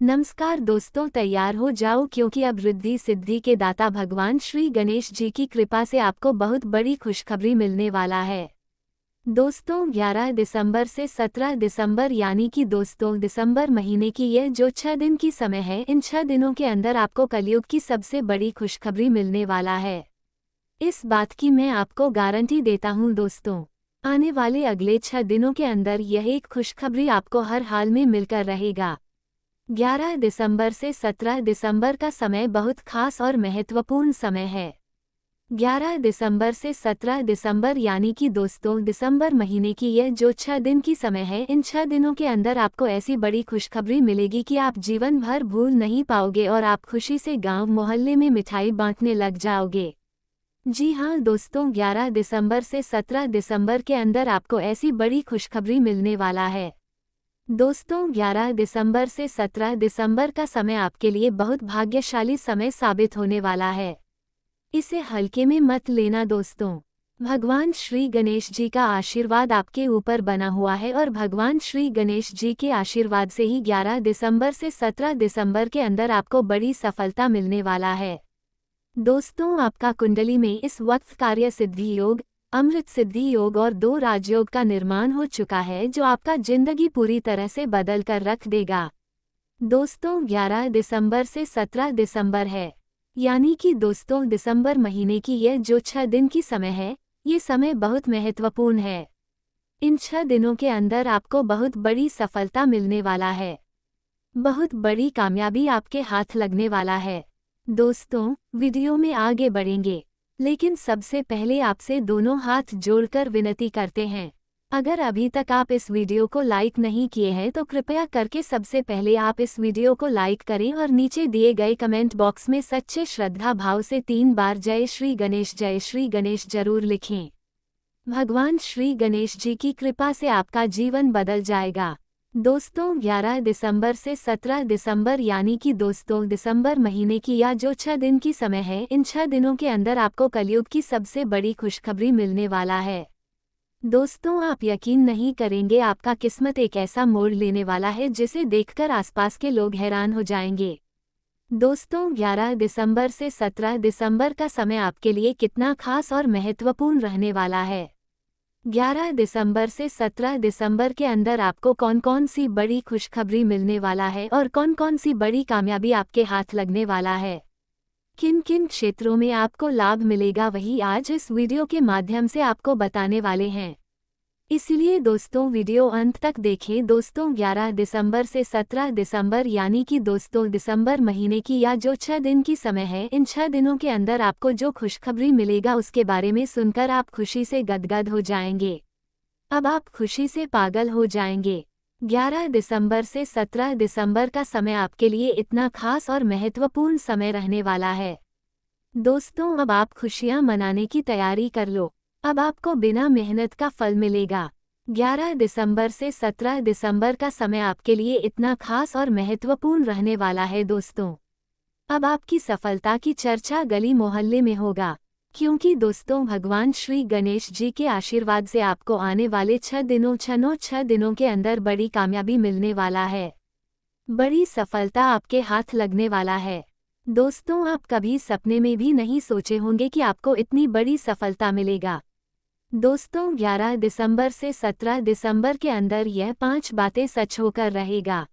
नमस्कार दोस्तों, तैयार हो जाओ क्योंकि अब रिद्धि सिद्धि के दाता भगवान श्री गणेश जी की कृपा से आपको बहुत बड़ी खुशखबरी मिलने वाला है। दोस्तों 11 दिसंबर से 17 दिसंबर यानी कि दोस्तों दिसंबर महीने की यह जो 6 दिन की समय है, इन 6 दिनों के अंदर आपको कलयुग की सबसे बड़ी खुशखबरी मिलने वाला है। इस बात की मैं आपको गारंटी देता हूँ दोस्तों, आने वाले अगले 6 दिनों के अंदर यह एक खुशखबरी आपको हर हाल में मिलकर रहेगा। 11 दिसंबर से 17 दिसंबर का समय बहुत खास और महत्वपूर्ण समय है। 11 दिसंबर से 17 दिसंबर यानी कि दोस्तों दिसंबर महीने की यह जो 6 दिन की समय है, इन 6 दिनों के अंदर आपको ऐसी बड़ी खुशखबरी मिलेगी कि आप जीवन भर भूल नहीं पाओगे और आप खुशी से गांव मोहल्ले में मिठाई बांटने लग जाओगे। जी हाँ दोस्तों, 11 दिसंबर से 17 दिसंबर के अंदर आपको ऐसी बड़ी खुशखबरी मिलने वाला है। दोस्तों 11 दिसंबर से 17 दिसंबर का समय आपके लिए बहुत भाग्यशाली समय साबित होने वाला है। इसे हल्के में मत लेना दोस्तों। भगवान श्री गणेश जी का आशीर्वाद आपके ऊपर बना हुआ है और भगवान श्री गणेश जी के आशीर्वाद से ही 11 दिसंबर से 17 दिसंबर के अंदर आपको बड़ी सफलता मिलने वाला है। दोस्तों आपका कुंडली में इस वक्त कार्य सिद्धि योग, अमृत सिद्धि योग और 2 राजयोग का निर्माण हो चुका है, जो आपका जिंदगी पूरी तरह से बदल कर रख देगा। दोस्तों 11 दिसंबर से 17 दिसंबर है, यानी कि दोस्तों दिसंबर महीने की यह जो 6 दिन की समय है, ये समय बहुत महत्वपूर्ण है। इन 6 दिनों के अंदर आपको बहुत बड़ी सफलता मिलने वाला है। बहुत बड़ी कामयाबी आपके हाथ लगने वाला है। दोस्तों वीडियो में आगे बढ़ेंगे, लेकिन सबसे पहले आपसे दोनों हाथ जोड़कर विनती करते हैं, अगर अभी तक आप इस वीडियो को लाइक नहीं किए हैं तो कृपया करके सबसे पहले आप इस वीडियो को लाइक करें और नीचे दिए गए कमेंट बॉक्स में सच्चे श्रद्धा भाव से 3 बार जय श्री गणेश जरूर लिखें। भगवान श्री गणेश जी की कृपा से आपका जीवन बदल जाएगा। दोस्तों 11 दिसंबर से 17 दिसंबर यानी कि दोस्तों दिसंबर महीने की या जो 6 दिन की समय है, इन 6 दिनों के अंदर आपको कलयुग की सबसे बड़ी खुशखबरी मिलने वाला है। दोस्तों आप यकीन नहीं करेंगे, आपका किस्मत एक ऐसा मोड़ लेने वाला है जिसे देखकर आसपास के लोग हैरान हो जाएंगे। दोस्तों 11 दिसंबर से 17 दिसंबर का समय आपके लिए कितना खास और महत्वपूर्ण रहने वाला है। 11 दिसंबर से 17 दिसंबर के अंदर आपको कौन कौन सी बड़ी खुशखबरी मिलने वाला है और कौन कौन सी बड़ी कामयाबी आपके हाथ लगने वाला है, किन किन क्षेत्रों में आपको लाभ मिलेगा, वही आज इस वीडियो के माध्यम से आपको बताने वाले हैं। इसलिए दोस्तों वीडियो अंत तक देखें। दोस्तों 11 दिसंबर से 17 दिसंबर यानी कि दोस्तों दिसंबर महीने की या जो 6 दिन की समय है, इन 6 दिनों के अंदर आपको जो खुशखबरी मिलेगा उसके बारे में सुनकर आप खुशी से गदगद हो जाएंगे। अब आप खुशी से पागल हो जाएंगे। 11 दिसंबर से 17 दिसंबर का समय आपके लिए इतना खास और महत्वपूर्ण समय रहने वाला है। दोस्तों अब आप खुशियां मनाने की तैयारी कर लो, अब आपको बिना मेहनत का फल मिलेगा। 11 दिसंबर से 17 दिसंबर का समय आपके लिए इतना खास और महत्वपूर्ण रहने वाला है दोस्तों। अब आपकी सफलता की चर्चा गली मोहल्ले में होगा, क्योंकि दोस्तों भगवान श्री गणेश जी के आशीर्वाद से आपको आने वाले 6 दिनों के अंदर बड़ी कामयाबी मिलने वाला है। बड़ी सफलता आपके हाथ लगने वाला है। दोस्तों आप कभी सपने में भी नहीं सोचे होंगे कि आपको इतनी बड़ी सफलता मिलेगा। दोस्तों 11 दिसंबर से 17 दिसंबर के अंदर यह 5 बातें सच होकर रहेगा।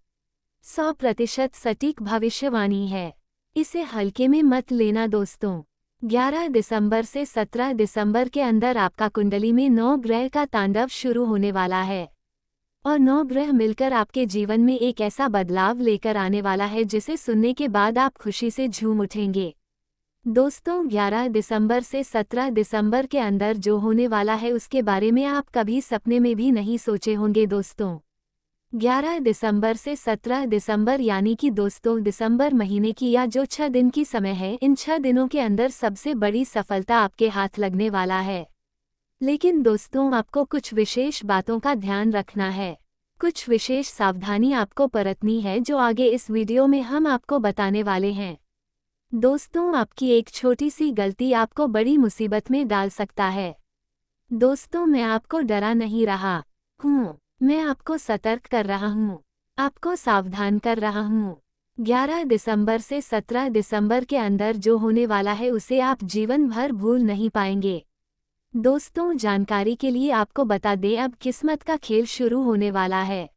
100% सटीक भविष्यवाणी है, इसे हल्के में मत लेना दोस्तों। 11 दिसंबर से 17 दिसंबर के अंदर आपका कुंडली में 9 ग्रह का तांडव शुरू होने वाला है और 9 ग्रह मिलकर आपके जीवन में एक ऐसा बदलाव लेकर आने वाला है जिसे सुनने के बाद आप खुशी से झूम उठेंगे। दोस्तों 11 दिसंबर से 17 दिसंबर के अंदर जो होने वाला है उसके बारे में आप कभी सपने में भी नहीं सोचे होंगे दोस्तों। 11 दिसंबर से 17 दिसंबर यानी कि दोस्तों दिसंबर महीने की या जो 6 दिन की समय है, इन 6 दिनों के अंदर सबसे बड़ी सफलता आपके हाथ लगने वाला है। लेकिन दोस्तों आपको कुछ विशेष बातों का ध्यान रखना है, कुछ विशेष सावधानी आपको बरतनी है जो आगे इस वीडियो में हम आपको बताने वाले हैं। दोस्तों आपकी एक छोटी सी गलती आपको बड़ी मुसीबत में डाल सकता है। दोस्तों मैं आपको डरा नहीं रहा हूँ, मैं आपको सतर्क कर रहा हूँ, आपको सावधान कर रहा हूँ। 11 दिसंबर से 17 दिसंबर के अंदर जो होने वाला है उसे आप जीवन भर भूल नहीं पाएंगे। दोस्तों, जानकारी के लिए आपको बता दें, अब किस्मत का खेल शुरू होने वाला है।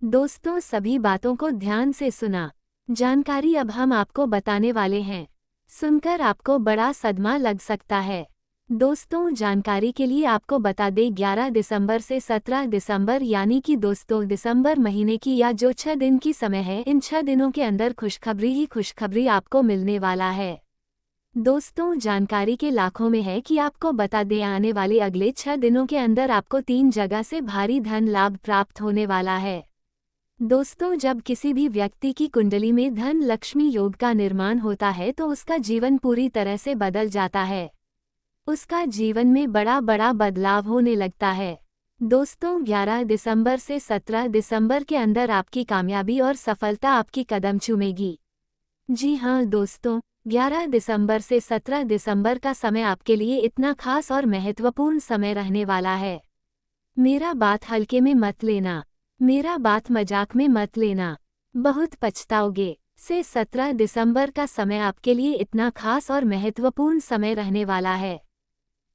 दोस्तों, सभी बातों को ध्यान से सुना। जानकारी अब हम आपको बताने वाले हैं। सुनकर आपको बड़ा सदमा लग सकता है। दोस्तों, जानकारी के लिए आपको बता दें, 11 दिसंबर से 17 दिसंबर यानी कि दोस्तों दिसंबर महीने की या जो 6 दिन की समय है, इन 6 दिनों के अंदर खुशखबरी ही खुशखबरी आपको मिलने वाला है। दोस्तों, जानकारी के लाखों में है कि आपको बता दें, आने वाले अगले 6 दिनों के अंदर आपको 3 जगह से भारी धन लाभ प्राप्त होने वाला है। दोस्तों, जब किसी भी व्यक्ति की कुंडली में धन लक्ष्मी योग का निर्माण होता है तो उसका जीवन पूरी तरह से बदल जाता है। उसका जीवन में बड़ा बड़ा बदलाव होने लगता है। दोस्तों, 11 दिसंबर से 17 दिसंबर के अंदर आपकी कामयाबी और सफलता आपकी कदम चूमेगी। जी हाँ दोस्तों, 11 दिसंबर से 17 दिसंबर का समय आपके लिए इतना खास और महत्वपूर्ण समय रहने वाला है। मेरा बात हल्के में मत लेना, मेरा बात मजाक में मत लेना, बहुत पछताओगे। से 17 दिसंबर का समय आपके लिए इतना खास और महत्वपूर्ण समय रहने वाला है।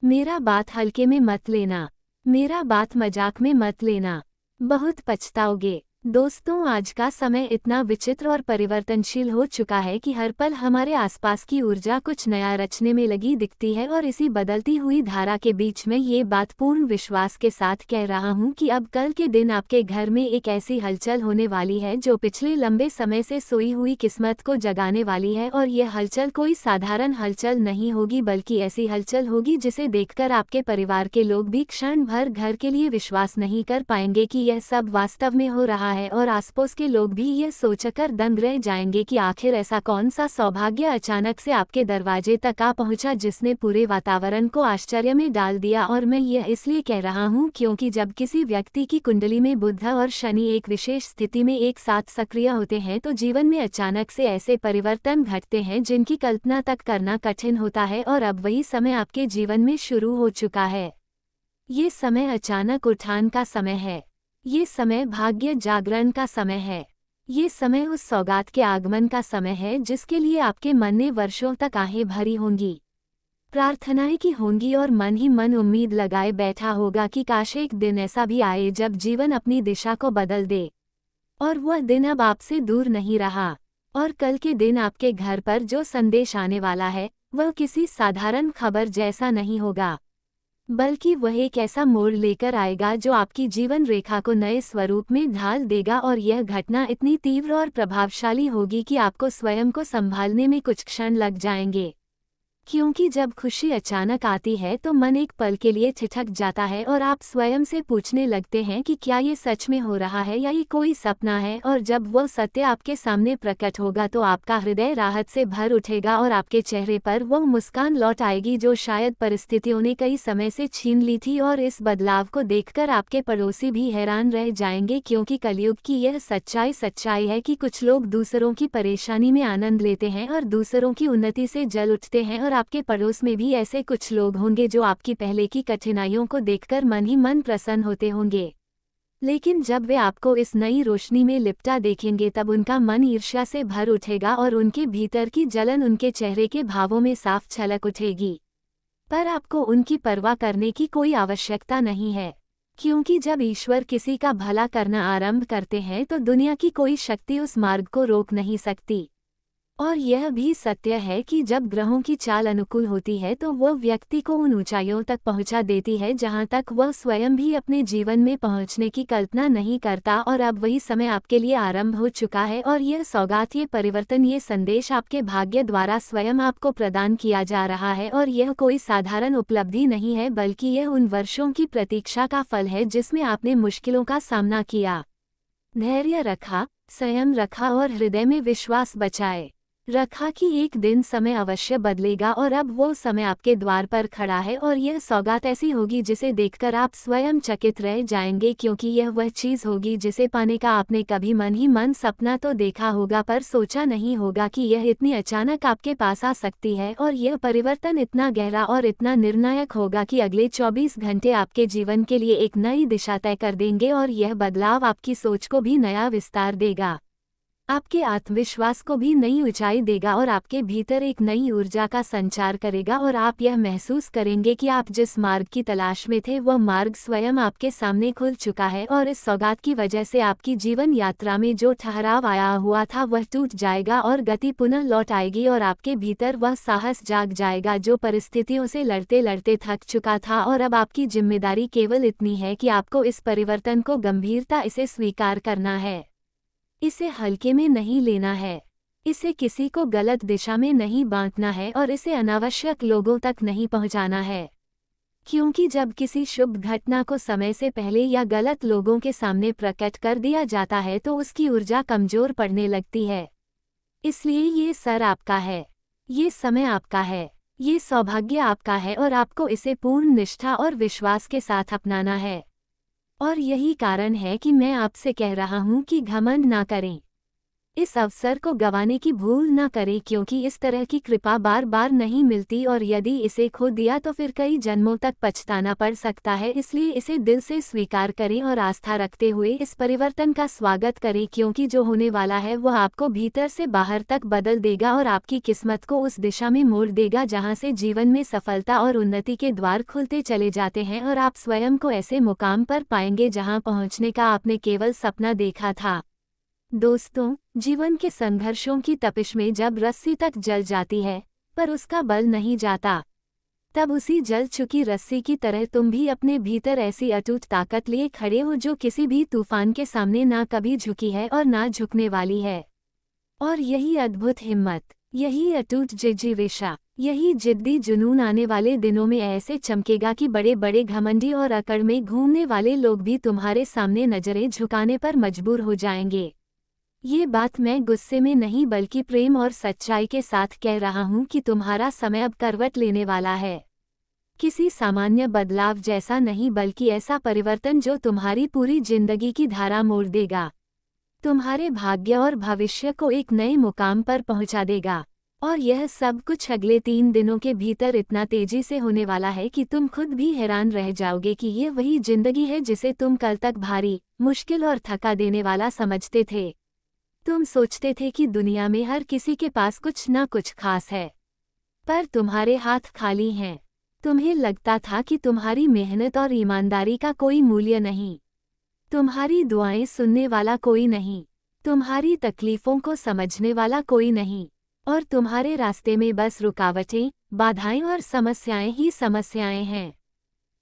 मेरा बात हल्के में मत लेना, मेरा बात मजाक में मत लेना, बहुत पछताओगे। दोस्तों, आज का समय इतना विचित्र और परिवर्तनशील हो चुका है कि हर पल हमारे आसपास की ऊर्जा कुछ नया रचने में लगी दिखती है और इसी बदलती हुई धारा के बीच में ये बात पूर्ण विश्वास के साथ कह रहा हूँ कि अब कल के दिन आपके घर में एक ऐसी हलचल होने वाली है जो पिछले लंबे समय से सोई हुई किस्मत को जगाने वाली है। और यह हलचल कोई साधारण हलचल नहीं होगी, बल्कि ऐसी हलचल होगी जिसे देखकर आपके परिवार के लोग भी क्षण भर घर के लिए विश्वास नहीं कर पाएंगे कि यह सब वास्तव में हो रहा है, और आसपास के लोग भी यह सोचकर दंग रह जाएंगे कि आखिर ऐसा कौन सा सौभाग्य अचानक से आपके दरवाजे तक आ पहुंचा जिसने पूरे वातावरण को आश्चर्य में डाल दिया। और मैं यह इसलिए कह रहा हूं क्योंकि जब किसी व्यक्ति की कुंडली में बुध और शनि एक विशेष स्थिति में एक साथ सक्रिय होते हैं तो जीवन में अचानक से ऐसे परिवर्तन घटते हैं जिनकी कल्पना तक करना कठिन होता है। और अब वही समय आपके जीवन में शुरू हो चुका है। ये समय अचानक उठान का समय है। ये समय भाग्य जागरण का समय है। ये समय उस सौगात के आगमन का समय है जिसके लिए आपके मन ने वर्षों तक आहें भरी होंगी, प्रार्थनाएं की होंगी और मन ही मन उम्मीद लगाए बैठा होगा कि काश एक दिन ऐसा भी आए जब जीवन अपनी दिशा को बदल दे। और वह दिन अब आपसे दूर नहीं रहा। और कल के दिन आपके घर पर जो संदेश आने वाला है वह किसी साधारण खबर जैसा नहीं होगा, बल्कि वह एक ऐसा मोड़ लेकर आएगा जो आपकी जीवन रेखा को नए स्वरूप में ढाल देगा। और यह घटना इतनी तीव्र और प्रभावशाली होगी कि आपको स्वयं को संभालने में कुछ क्षण लग जाएंगे, क्योंकि जब खुशी अचानक आती है तो मन एक पल के लिए ठिठक जाता है और आप स्वयं से पूछने लगते हैं कि क्या ये सच में हो रहा है या ये कोई सपना है। और जब वो सत्य आपके सामने प्रकट होगा तो आपका हृदय राहत से भर उठेगा और आपके चेहरे पर वो मुस्कान लौट आएगी जो शायद परिस्थितियों ने कई समय से छीन ली थी। और इस बदलाव को देखकर आपके पड़ोसी भी हैरान रह जाएंगे, क्योंकि कलयुग की यह सच्चाई है कि कुछ लोग दूसरों की परेशानी में आनंद लेते हैं और दूसरों की उन्नति से जल उठते हैं। और आपके पड़ोस में भी ऐसे कुछ लोग होंगे जो आपकी पहले की कठिनाइयों को देखकर मन ही मन प्रसन्न होते होंगे, लेकिन जब वे आपको इस नई रोशनी में लिपटा देखेंगे तब उनका मन ईर्ष्या से भर उठेगा और उनके भीतर की जलन उनके चेहरे के भावों में साफ छलक उठेगी। पर आपको उनकी परवाह करने की कोई आवश्यकता नहीं है, क्योंकि जब ईश्वर किसी का भला करना आरंभ करते हैं तो दुनिया की कोई शक्ति उस मार्ग को रोक नहीं सकती। और यह भी सत्य है कि जब ग्रहों की चाल अनुकूल होती है तो वह व्यक्ति को उन ऊंचाइयों तक पहुंचा देती है जहां तक वह स्वयं भी अपने जीवन में पहुंचने की कल्पना नहीं करता। और अब वही समय आपके लिए आरंभ हो चुका है और यह सौगात, ये परिवर्तन, ये संदेश आपके भाग्य द्वारा स्वयं आपको प्रदान किया जा रहा है। और यह कोई साधारण उपलब्धि नहीं है, बल्कि यह उन वर्षों की प्रतीक्षा का फल है जिसमें आपने मुश्किलों का सामना किया, धैर्य रखा, संयम रखा और हृदय में विश्वास बचाए रखा कि एक दिन समय अवश्य बदलेगा। और अब वो समय आपके द्वार पर खड़ा है और यह सौगात ऐसी होगी जिसे देखकर आप स्वयं चकित रह जाएंगे, क्योंकि यह वह चीज़ होगी जिसे पाने का आपने कभी मन ही मन सपना तो देखा होगा पर सोचा नहीं होगा कि यह इतनी अचानक आपके पास आ सकती है। और यह परिवर्तन इतना गहरा और इतना निर्णायक होगा कि अगले 24 घंटे आपके जीवन के लिए एक नई दिशा तय कर देंगे और यह बदलाव आपकी सोच को भी नया विस्तार देगा। आपके आत्मविश्वास को भी नई ऊंचाई देगा और आपके भीतर एक नई ऊर्जा का संचार करेगा और आप यह महसूस करेंगे कि आप जिस मार्ग की तलाश में थे वह मार्ग स्वयं आपके सामने खुल चुका है और इस सौगात की वजह से आपकी जीवन यात्रा में जो ठहराव आया हुआ था वह टूट जाएगा और गति पुनः लौट आएगी और आपके भीतर वह साहस जाग जाएगा जो परिस्थितियों से लड़ते लड़ते थक चुका था। और अब आपकी जिम्मेदारी केवल इतनी है कि आपको इस परिवर्तन को गंभीरता इसे स्वीकार करना है, इसे हल्के में नहीं लेना है, इसे किसी को गलत दिशा में नहीं बांटना है और इसे अनावश्यक लोगों तक नहीं पहुंचाना है। क्योंकि जब किसी शुभ घटना को समय से पहले या गलत लोगों के सामने प्रकट कर दिया जाता है तो उसकी ऊर्जा कमजोर पड़ने लगती है। इसलिए ये सर आपका है, ये समय आपका है, ये सौभाग्य आपका है और आपको इसे पूर्ण निष्ठा और विश्वास के साथ अपनाना है। और यही कारण है कि मैं आपसे कह रहा हूं कि घमंड ना करें, इस अवसर को गंवाने की भूल न करें, क्योंकि इस तरह की कृपा बार बार नहीं मिलती और यदि इसे खो दिया तो फिर कई जन्मों तक पछताना पड़ सकता है। इसलिए इसे दिल से स्वीकार करें और आस्था रखते हुए इस परिवर्तन का स्वागत करें, क्योंकि जो होने वाला है वह आपको भीतर से बाहर तक बदल देगा और आपकी किस्मत को उस दिशा में मोड़ देगा जहां से जीवन में सफलता और उन्नति के द्वार खुलते चले जाते हैं और आप स्वयं को ऐसे मुकाम पर पाएंगे जहां पहुंचने का आपने केवल सपना देखा था। दोस्तों, जीवन के संघर्षों की तपिश में जब रस्सी तक जल जाती है पर उसका बल नहीं जाता, तब उसी जल चुकी रस्सी की तरह तुम भी अपने भीतर ऐसी अटूट ताकत लिए खड़े हो जो किसी भी तूफान के सामने ना कभी झुकी है और ना झुकने वाली है। और यही अद्भुत हिम्मत, यही अटूट जिज्ञासा, यही जिद्दी जुनून आने वाले दिनों में ऐसे चमकेगा कि बड़े बड़े घमंडी और अकड़ में घूमने वाले लोग भी तुम्हारे सामने नजरें झुकाने पर मजबूर हो जाएंगे। ये बात मैं गुस्से में नहीं बल्कि प्रेम और सच्चाई के साथ कह रहा हूँ कि तुम्हारा समय अब करवट लेने वाला है। किसी सामान्य बदलाव जैसा नहीं बल्कि ऐसा परिवर्तन जो तुम्हारी पूरी जिंदगी की धारा मोड़ देगा, तुम्हारे भाग्य और भविष्य को एक नए मुकाम पर पहुंचा देगा। और यह सब कुछ अगले 3 दिनों के भीतर इतना तेजी से होने वाला है कि तुम खुद भी हैरान रह जाओगे कि ये वही जिंदगी है जिसे तुम कल तक भारी, मुश्किल और थका देने वाला समझते थे। तुम सोचते थे कि दुनिया में हर किसी के पास कुछ ना कुछ खास है, पर तुम्हारे हाथ खाली हैं। तुम्हें लगता था कि तुम्हारी मेहनत और ईमानदारी का कोई मूल्य नहीं, तुम्हारी दुआएं सुनने वाला कोई नहीं, तुम्हारी तकलीफों को समझने वाला कोई नहीं, और तुम्हारे रास्ते में बस रुकावटें, बाधाएं और समस्याएं ही समस्याएं हैं।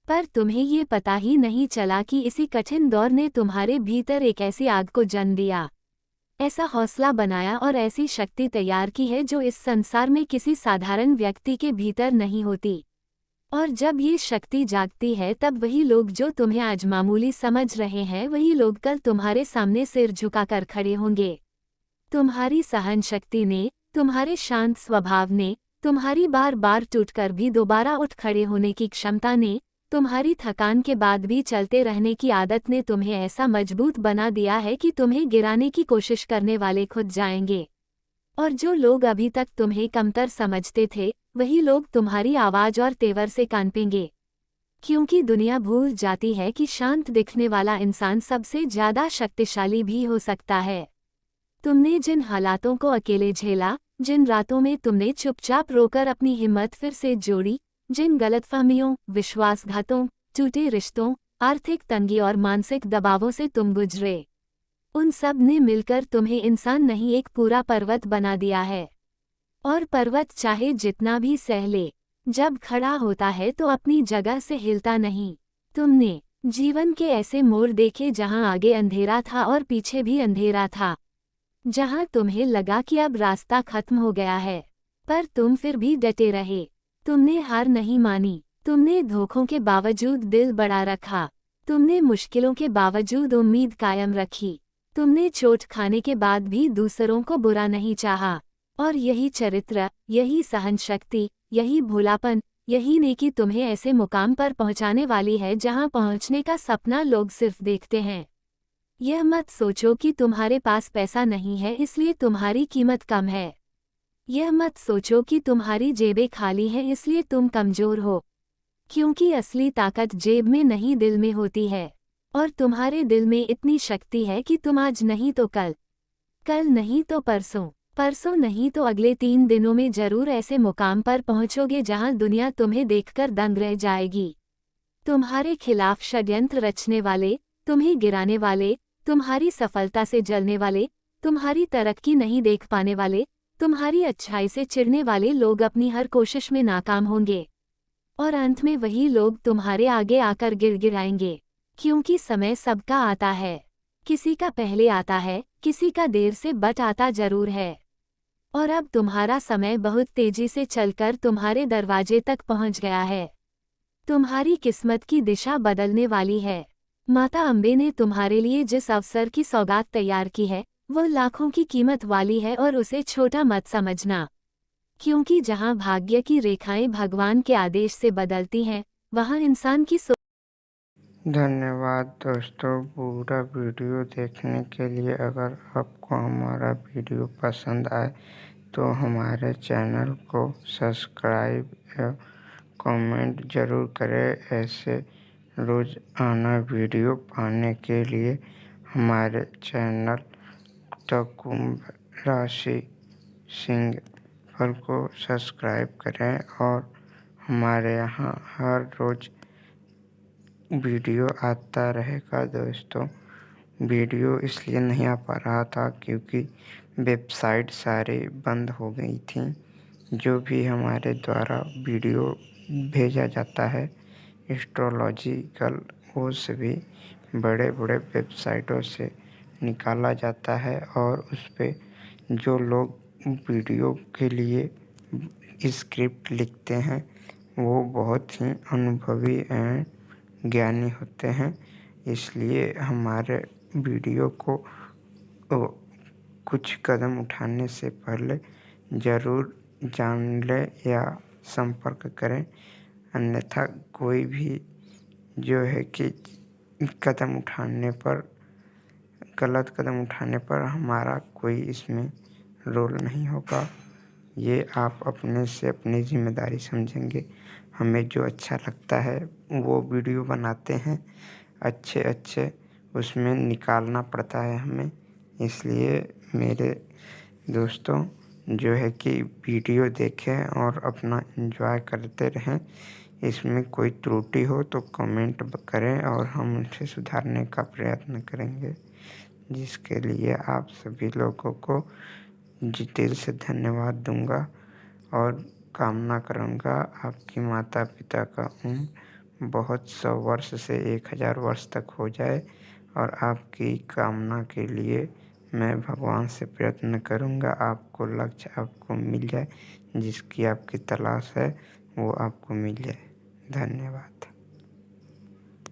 पर तुम्हें ये पता ही नहीं चला कि इसी कठिन दौर ने तुम्हारे भीतर एक ऐसी आग को जन्म दिया, ऐसा हौसला बनाया और ऐसी शक्ति तैयार की है जो इस संसार में किसी साधारण व्यक्ति के भीतर नहीं होती। और जब ये शक्ति जागती है तब वही लोग जो तुम्हें आज मामूली समझ रहे हैं वही लोग कल तुम्हारे सामने सिर झुकाकर खड़े होंगे। तुम्हारी सहन शक्ति ने, तुम्हारे शांत स्वभाव ने, तुम्हारी बार बार टूटकर भी दोबारा उठ खड़े होने की क्षमता ने, तुम्हारी थकान के बाद भी चलते रहने की आदत ने तुम्हें ऐसा मजबूत बना दिया है कि तुम्हें गिराने की कोशिश करने वाले खुद जाएंगे। और जो लोग अभी तक तुम्हें कमतर समझते थे वही लोग तुम्हारी आवाज और तेवर से कांपेंगे, क्योंकि दुनिया भूल जाती है कि शांत दिखने वाला इंसान सबसे ज्यादा शक्तिशाली भी हो सकता है। तुमने जिन हालातों को अकेले झेला, जिन रातों में तुमने चुपचाप रोकर अपनी हिम्मत फिर से जोड़ी, जिन गलतफहमियों, विश्वासघातों, टूटे रिश्तों, आर्थिक तंगी और मानसिक दबावों से तुम गुजरे, उन सब ने मिलकर तुम्हें इंसान नहीं एक पूरा पर्वत बना दिया है। और पर्वत चाहे जितना भी सह ले, जब खड़ा होता है तो अपनी जगह से हिलता नहीं। तुमने जीवन के ऐसे मोड़ देखे जहां आगे अंधेरा था और पीछे भी अंधेरा था, जहां तुम्हें लगा कि अब रास्ता खत्म हो गया है, पर तुम फिर भी डटे रहे। तुमने हार नहीं मानी, तुमने धोखों के बावजूद दिल बढ़ा रखा, तुमने मुश्किलों के बावजूद उम्मीद कायम रखी, तुमने चोट खाने के बाद भी दूसरों को बुरा नहीं चाहा। और यही चरित्र, यही सहनशक्ति, यही भोलापन, यही नेकी तुम्हें ऐसे मुकाम पर पहुंचाने वाली है जहां पहुंचने का सपना लोग सिर्फ देखते हैं। यह मत सोचो कि तुम्हारे पास पैसा नहीं है इसलिए तुम्हारी कीमत कम है। यह मत सोचो कि तुम्हारी जेबें खाली हैं इसलिए तुम कमजोर हो, क्योंकि असली ताकत जेब में नहीं दिल में होती है। और तुम्हारे दिल में इतनी शक्ति है कि तुम आज नहीं तो कल कल नहीं तो परसों, परसों नहीं तो अगले 3 दिनों में जरूर ऐसे मुकाम पर पहुंचोगे जहां दुनिया तुम्हें देखकर दंग रह जाएगी। तुम्हारे खिलाफ षड्यंत्र रचने वाले, तुम्हें गिराने वाले, तुम्हारी सफलता से जलने वाले, तुम्हारी तरक्की नहीं देख पाने वाले, तुम्हारी अच्छाई से चिढ़ने वाले लोग अपनी हर कोशिश में नाकाम होंगे। और अंत में वही लोग तुम्हारे आगे आकर गिड़गिड़ाएंगे। क्योंकि समय सबका आता है। किसी का पहले आता है, किसी का देर से बट आता जरूर है। और अब तुम्हारा समय बहुत तेजी से चलकर तुम्हारे दरवाजे तक पहुंच गया है। तुम्हारी किस्मत की दिशा बदलने वाली है। माता अम्बे ने तुम्हारे लिए जिस अवसर की सौगात तैयार की है, वो लाखों की कीमत वाली है और उसे छोटा मत समझना। क्योंकि जहां भाग्य की रेखाएं भगवान के आदेश से बदलती हैं, वहां इंसान की धन्यवाद दोस्तों पूरा वीडियो देखने के लिए। अगर आपको हमारा वीडियो पसंद आए तो हमारे चैनल को सब्सक्राइब या कमेंट ज़रूर करें। ऐसे रोज़ाना वीडियो पाने के लिए हमारे चैनल द कुंभ राशि सिंह पर को सब्सक्राइब करें। और हमारे यहाँ हर रोज़ वीडियो आता रहेगा दोस्तों। वीडियो इसलिए नहीं आ पा रहा था क्योंकि वेबसाइट सारी बंद हो गई थी। जो भी हमारे द्वारा वीडियो भेजा जाता है एस्ट्रोलॉजिकल, वो सभी बड़े बड़े वेबसाइटों से निकाला जाता है। और उस पे जो लोग वीडियो के लिए स्क्रिप्ट लिखते हैं वो बहुत ही अनुभवी एंड ज्ञानी होते हैं। इसलिए हमारे वीडियो को कुछ कदम उठाने से पहले ज़रूर जान लें या संपर्क करें। अन्यथा कोई भी जो है कि गलत कदम उठाने पर हमारा कोई इसमें रोल नहीं होगा। ये आप अपने से अपनी जिम्मेदारी समझेंगे। हमें जो अच्छा लगता है वो वीडियो बनाते हैं, अच्छे उसमें निकालना पड़ता है हमें। इसलिए मेरे दोस्तों जो है कि वीडियो देखें और अपना एंजॉय करते रहें। इसमें कोई त्रुटि हो तो कमेंट करें और हम उसे सुधारने का प्रयत्न करेंगे, जिसके लिए आप सभी लोगों को दिल से धन्यवाद दूंगा। और कामना करूंगा आपकी माता पिता का उम्र बहुत 100 वर्ष से 1000 वर्ष तक हो जाए। और आपकी कामना के लिए मैं भगवान से प्रयत्न करूंगा आपको लक्ष्य आपको मिल जाए, जिसकी आपकी तलाश है वो आपको मिल जाए। धन्यवाद।